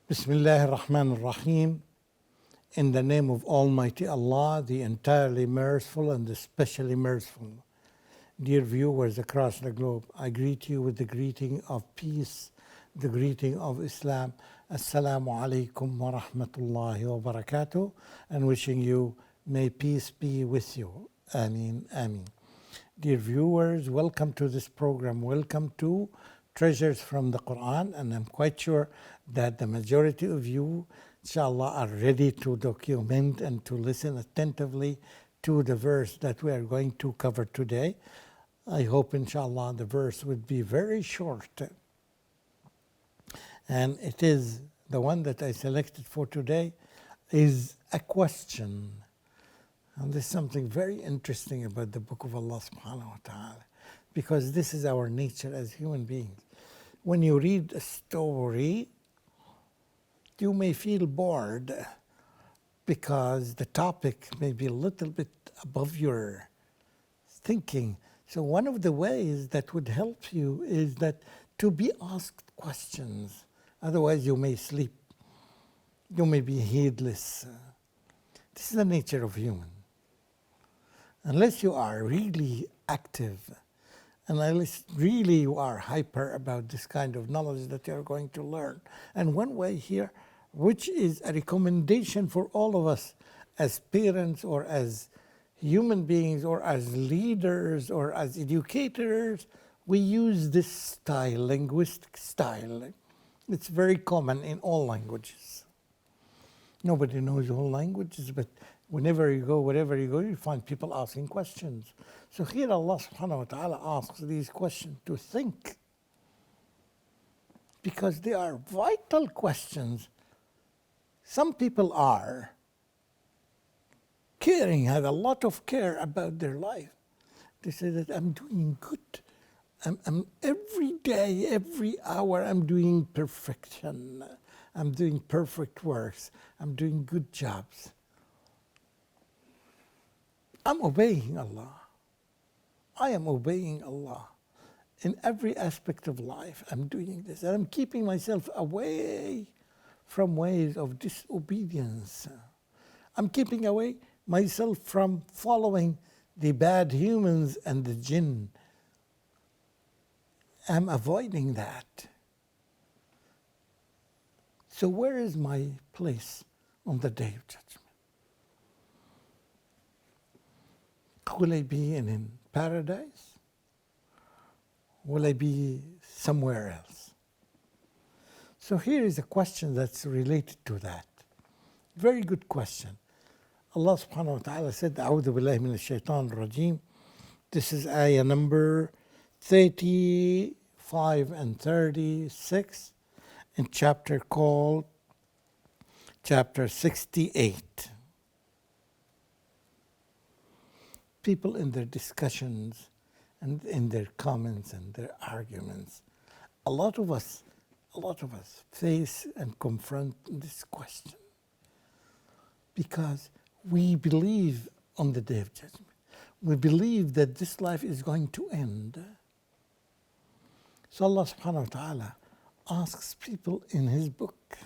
Bismillah ar-Rahman ar-Rahim. In the name of Almighty Allah, the entirely merciful and especially merciful. Dear viewers across the globe, I greet you with the greeting of peace, the greeting of Islam. Assalamu alaikum wa rahmatullahi wa barakatuh, and wishing you, may peace be with you. Ameen, ameen. Dear viewers, welcome to this program. Welcome to Treasures from the Quran, and I'm quite sure that the majority of you, inshallah, are ready to document and to listen attentively to the verse that we are going to cover today. I hope, inshallah, the verse would be very short. And it is the one that I selected for today is a question. And there's something very interesting about the book of Allah subhanahu wa ta'ala, because this is our nature as human beings. When you read a story, you may feel bored because the topic may be a little bit above your thinking. So one of the ways that would help you is that to be asked questions. Otherwise you may sleep. You may be heedless. This is the nature of human. Unless you are really active, and unless really you are hyper about this kind of knowledge that you are going to learn. And one way here, which is a recommendation for all of us as parents or as human beings or as leaders or as educators, we use this style, linguistic style. It's very common in all languages. Nobody knows all languages, but whenever you go, wherever you go, you find people asking questions. So here Allah subhanahu wa ta'ala asks these questions to think, because they are vital questions. Some people are caring, have a lot of care about their life. They say that I'm doing good. I'm every day, every hour, I'm doing perfection. I'm doing perfect works. I'm doing good jobs. I'm obeying Allah. I am obeying Allah. In every aspect of life, I'm doing this. And I'm keeping myself away from ways of disobedience. I'm keeping away myself from following the bad humans and the jinn. I'm avoiding that. So where is my place on the day of judgment? Will I be in paradise? Will I be somewhere else? So here is a question that's related to that. Very good question. Allah subhanahu wa ta'ala said, A'udhu billahi minash shaitan rajim. This is ayah number 35 and 36 in chapter called chapter 68. People in their discussions and in their comments and their arguments, a lot of us face and confront this question because we believe on the day of judgment. We believe that this life is going to end. So Allah subhanahu wa ta'ala asks people in His book,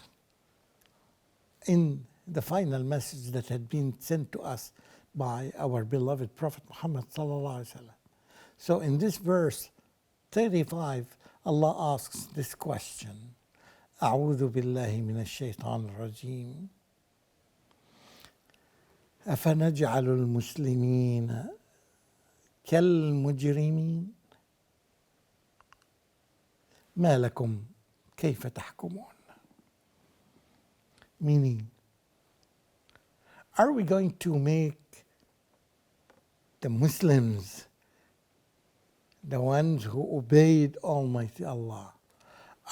in the final message that had been sent to us by our beloved Prophet Muhammad sallallahu alaihi wasallam. So in this verse 35, Allah asks this question: A'udhu billahi minash shaitan rajim. أفنجعل المسلمين كالمجرمين ما لكم كيف تحكمون. Meaning, are we going to make the Muslims, the ones who obeyed Almighty Allah,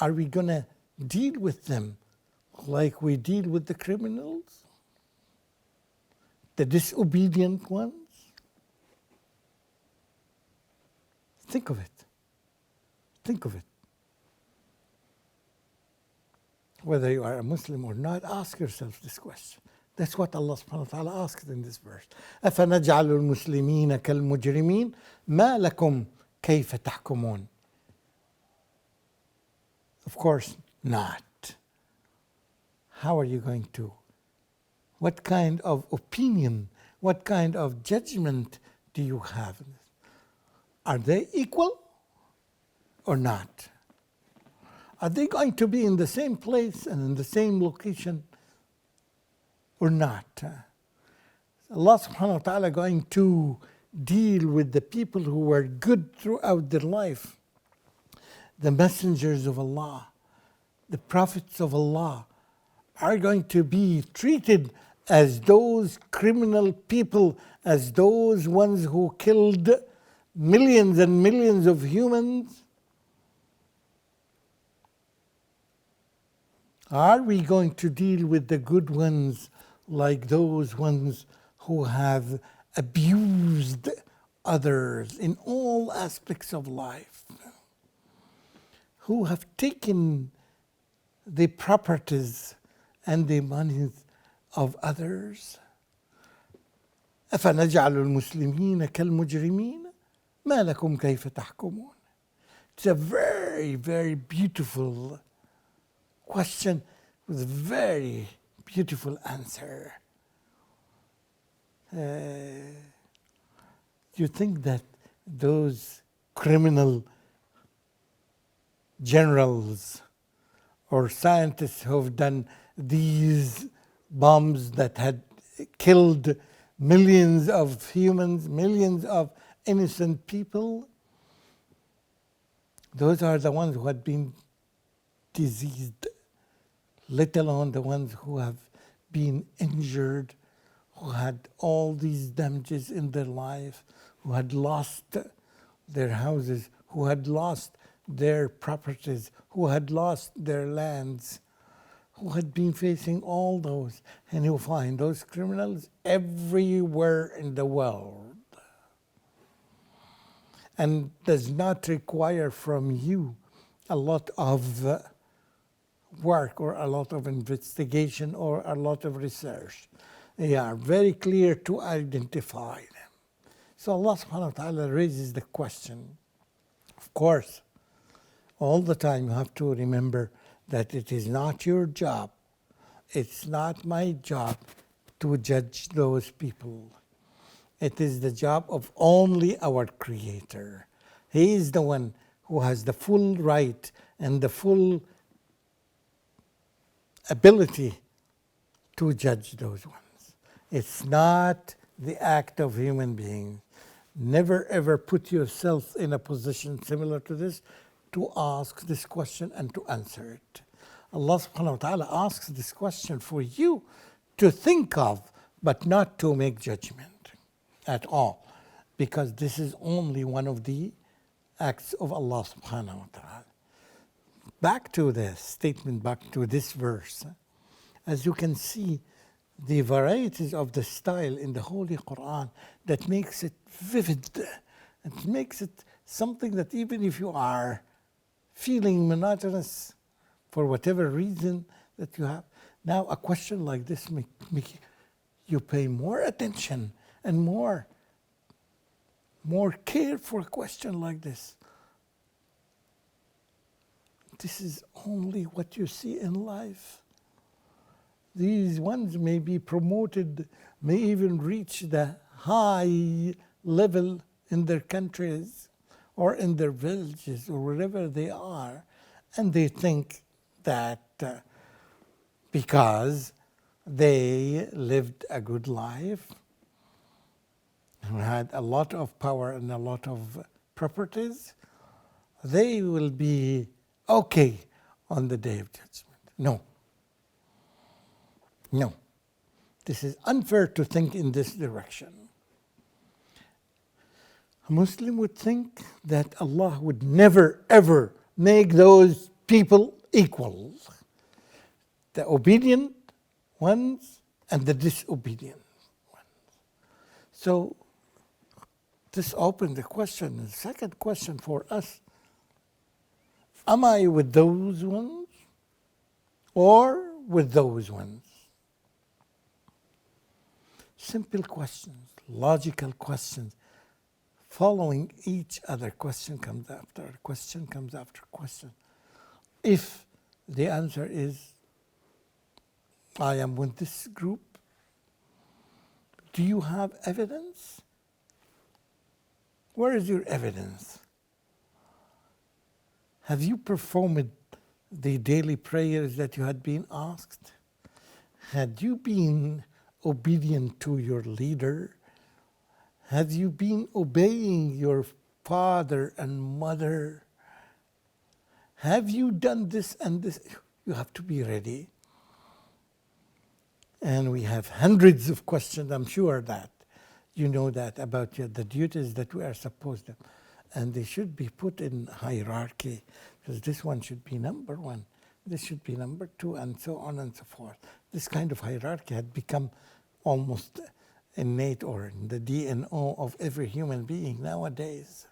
are we going to deal with them like we deal with the criminals, the disobedient ones? Think of it. Think of it. Whether you are a Muslim or not, ask yourself this question. That's what Allah subhanahu wa ta'ala asked in this verse. أَفَنَجْعَلُ الْمُسْلِمِينَ كَالْمُجْرِمِينَ مَا لَكُمْ كَيْفَ تَحْكُمُونَ. Of course not. how are you going to? What kind of opinion, what kind of judgment do you have? Are they equal or not? Are they going to be in the same place and in the same location or not? Allah subhanahu wa ta'ala going to deal with the people who were good throughout their life, the messengers of Allah, the prophets of Allah, are going to be treated as those criminal people, as those ones who killed millions and millions of humans? Are we going to deal with the good ones like those ones who have abused others in all aspects of life, who have taken the properties and the monies of others? أفنجعل المسلمين كالمجرمين ما لكم كيف تحكمون. It's a very, very beautiful question with a very beautiful answer. You think that those criminal generals or scientists who have done these bombs that had killed millions of humans, millions of innocent people, those are the ones who had been diseased, let alone the ones who have been injured, who had all these damages in their life, who had lost their houses, who had lost their properties, who had lost their lands, who had been facing all those. And you'll find those criminals everywhere in the world. And does not require from you a lot of work or a lot of investigation or a lot of research. They are very clear to identify them. So Allah subhanahu wa ta'ala raises the question. Of course, all the time you have to remember that it is not your job, it's not my job to judge those people. It is the job of only our Creator. He is the one who has the full right and the full ability to judge those ones. It's not the act of human beings. Never ever put yourself in a position similar to this to ask this question and to answer it. Allah subhanahu wa ta'ala asks this question for you to think of, but not to make judgment at all, because this is only one of the acts of Allah subhanahu wa ta'ala. Back to the statement, back to this verse. As you can see, the varieties of the style in the Holy Quran that makes it vivid. It makes it something that even if you are feeling monotonous for whatever reason that you have, now a question like this make you pay more attention and more care for a question like this. This is only what you see in life. These ones may be promoted, may even reach the high level in their countries or in their villages or wherever they are, and they think that because they lived a good life, had a lot of power and a lot of properties, they will be okay on the day of judgment. No. No. This is unfair to think in this direction. A Muslim would think that Allah would never ever make those people equal. The obedient ones and the disobedient ones. So this opens the question, the second question for us. Am I with those ones or with those ones? Simple questions, logical questions, following each other. Question comes after question comes after question. If the answer is I am with this group. Do you have evidence? Where is your evidence? Have you performed the daily prayers that you had been asked? Had you been obedient to your leader? Have you been obeying your father and mother? Have you done this and this? You have to be ready. And we have hundreds of questions, I'm sure that you know that about the duties that we are supposed to. And they should be put in hierarchy, because this one should be number one, this should be number two, and so on and so forth. This kind of hierarchy had become almost innate or in the DNA of every human being nowadays.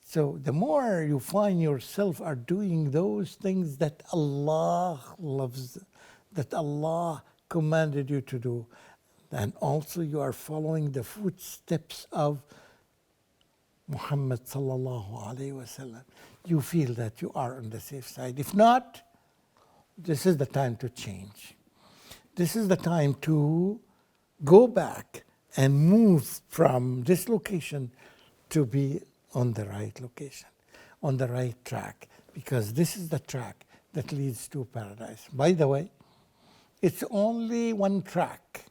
So the more you find yourself are doing those things that Allah loves, that Allah commanded you to do, and also you are following the footsteps of Muhammad sallallahu alaihi wasallam, you feel that you are on the safe side. If not, this is the time to change. This is the time to go back and move from this location to be on the right location, on the right track, because this is the track that leads to paradise. By the way, it's only one track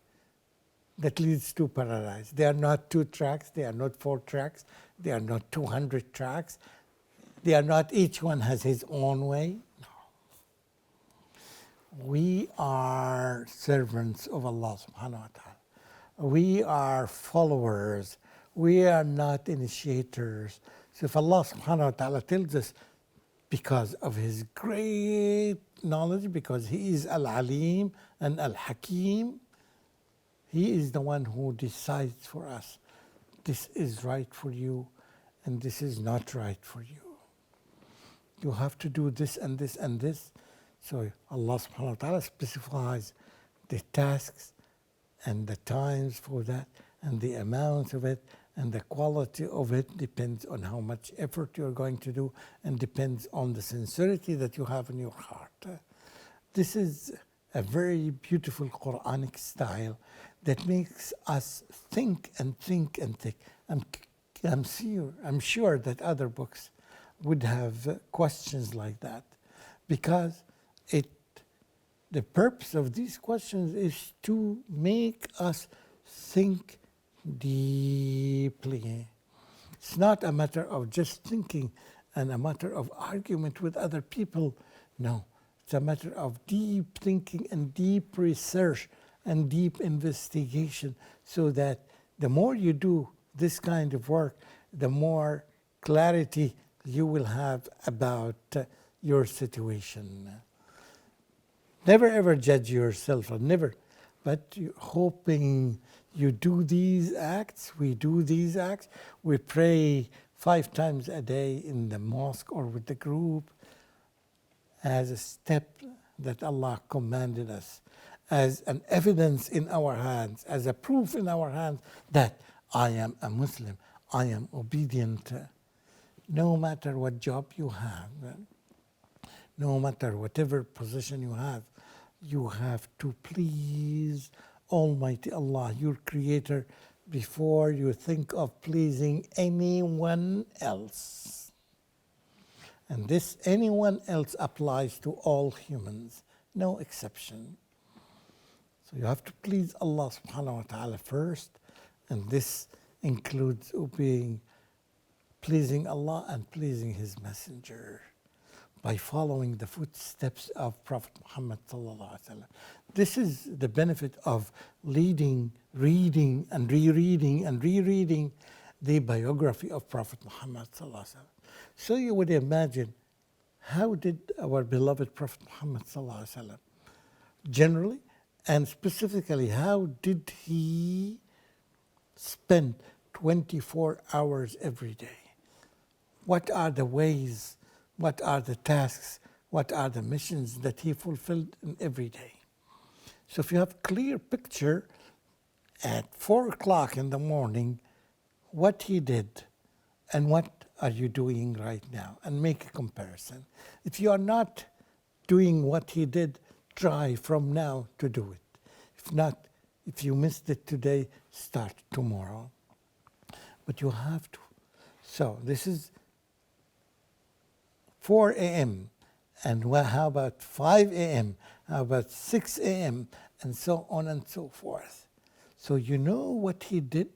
that leads to paradise. They are not 2 tracks, they are not 4 tracks, they are not 200 tracks. They are not, each one has his own way. No. We are servants of Allah subhanahu wa ta'ala. We are followers. We are not initiators. So if Allah subhanahu wa ta'ala tells us, because of his great knowledge, because he is Al-Alim and Al-Hakim, he is the one who decides for us. This is right for you and this is not right for you. You have to do this and this and this. So Allah subhanahu wa ta'ala specifies the tasks and the times for that, and the amount of it and the quality of it depends on how much effort you're going to do, and depends on the sincerity that you have in your heart. This is a very beautiful Quranic style that makes us think and think and think. I'm sure that other books would have questions like that, because the purpose of these questions is to make us think deeply. It's not a matter of just thinking and a matter of argument with other people. No, it's a matter of deep thinking and deep research and deep investigation, so that the more you do this kind of work, the more clarity you will have about your situation. Never ever judge yourself, or never, but hoping you do these acts, we do these acts, we pray 5 times a day in the mosque or with the group as a step that Allah commanded us, as an evidence in our hands, as a proof in our hands that I am a Muslim, I am obedient. No matter what job you have, no matter whatever position you have to please Almighty Allah, your Creator, before you think of pleasing anyone else. And this anyone else applies to all humans, no exception. So you have to please Allah subhanahu wa ta'ala first, and this includes pleasing Allah and pleasing His Messenger by following the footsteps of Prophet Muhammad sallallahu alaihi wasallam. This is the benefit of reading and rereading the biography of Prophet Muhammad sallallahu alaihi wasallam. So you would imagine, how did our beloved Prophet Muhammad sallallahu alaihi wasallam, generally and specifically, how did he spend 24 hours every day? What are the ways, what are the tasks, what are the missions that he fulfilled in every day? So if you have a clear picture at 4 o'clock in the morning, what he did and what are you doing right now, and make a comparison. If you are not doing what he did, try from now to do it. If not, if you missed it today, start tomorrow. But you have to. So this is 4 a.m. And how about 5 a.m.? How about 6 a.m.? And so on and so forth. So you know what he did,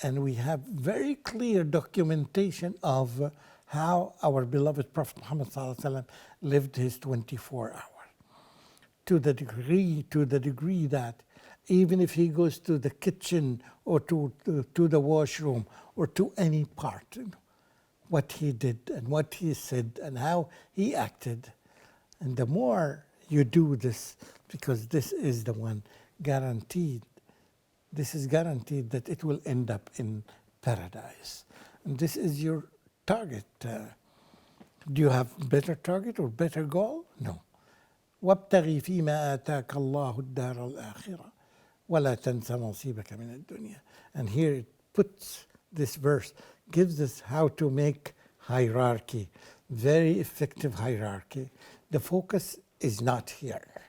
and we have very clear documentation of how our beloved Prophet Muhammad ﷺ lived his 24 hours. To the degree that even if he goes to the kitchen or to the washroom or to any part, what he did and what he said and how he acted. And the more you do this, because this is the one guaranteed, this is guaranteed that it will end up in paradise. And this is your target. Do you have better target or better goal? No. وابتغي فيما آتاك الله الدار الآخرة ولا تنس نصيبك من الدنيا. And here it puts this verse, gives us how to make hierarchy, very effective hierarchy. The focus is not here.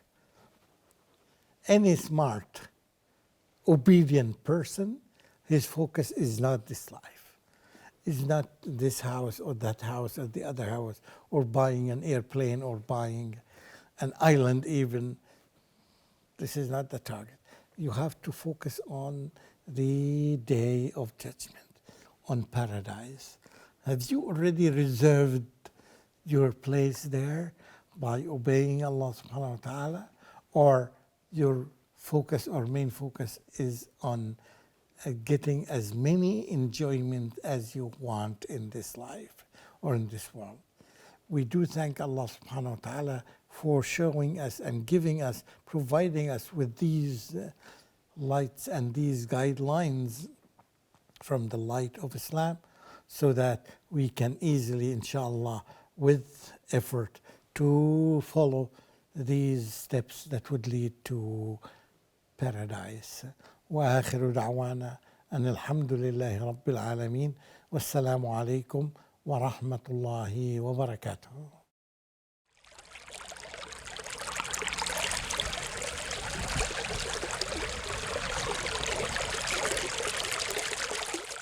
Any smart, obedient person, his focus is not this life. Is not this house or that house or the other house or buying an airplane or buying an island even. This is not the target. You have to focus on the day of judgment, on paradise. Have you already reserved your place there by obeying Allah subhanahu wa ta'ala? Or your focus or main focus is on getting as many enjoyment as you want in this life or in this world? We do thank Allah subhanahu wa ta'ala for showing us and giving us, providing us with these lights and these guidelines from the light of Islam, so that we can easily, inshallah, with effort, to follow these steps that would lead to paradise. وآخر دعوانا أن الحمد لله رب العالمين والسلام عليكم ورحمة الله وبركاته.